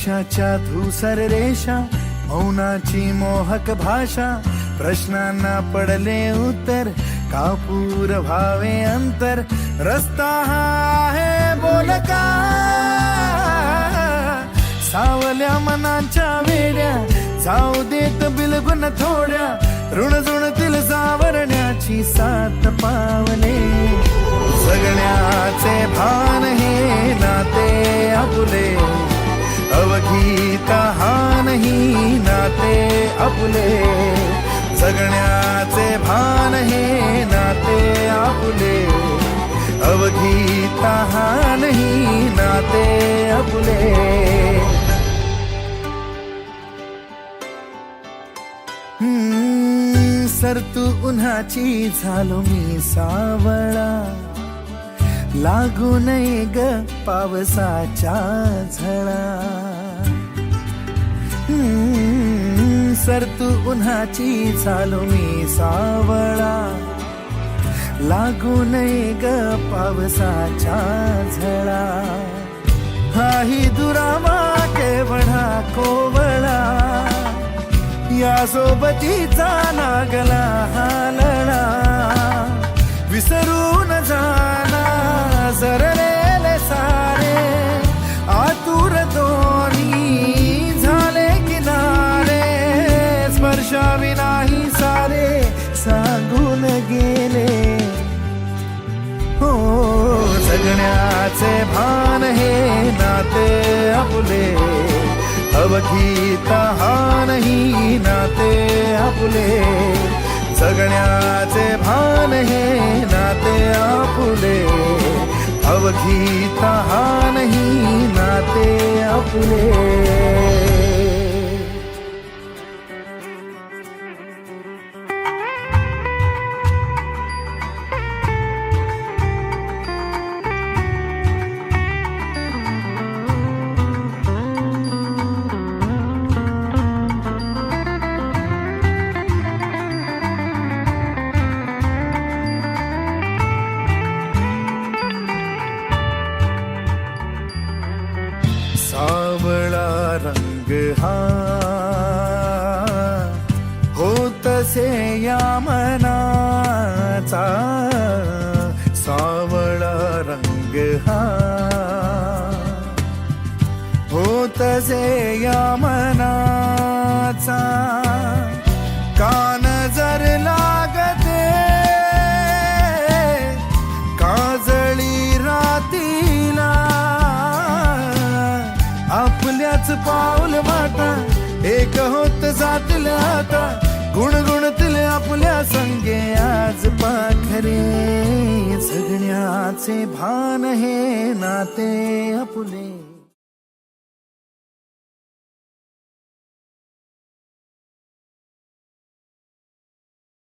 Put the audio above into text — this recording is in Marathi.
आयुष्याच्या धूसर रेषा, मौनाची मोहक भाषा, प्रश्नांना पडले उत्तर, कापूर व्हावे अंतर, रस्ता हा आहे बोलका, सावल्या मनांच्या वेड्या, जाऊ देत बिलगुन थोड्या, ऋणजुणतील सावरण्याची सात पावले, जगण्याचे भान हे नाते आपुले, अवघी तहान ही नाते आपुले, जगण्याचे भान हे नाते आपुले, अवघी तहान ही नाते आपुले. सरतू उन्हाची झालो मी सावळा, लागू नये ग पावसाच्या झळा. सरतू उन्हाची झालो मी सावळा, लागू नये ग पावसाच्या झळा. हाही दुरावा केवढा कोवळा, या सोबतीचा लागला हालळा, विसरून जाना सरलेले सारे, आतुर दोन्ही झाले किनारे, स्पर्शाविनाही सारे सांगून गेले. हो जगण्याचे भान हे नाते आपुले, अवघी तहान ही नाते आपुले, जगण्याचे भान हे नाते आपुले, अवघी तहान ही नाते आपुले. सावळा रंग हा होतसे या मनाचा, सावळा रंग हा होतसे या मनाचा, कान जर लागते काजळी रातीला, आपल्याच पाऊल वाटा एक होत जातील आता, गुणगुणतील आपल्या संगे आज पाखरे, जगण्याचे भान हे नाते आपुले.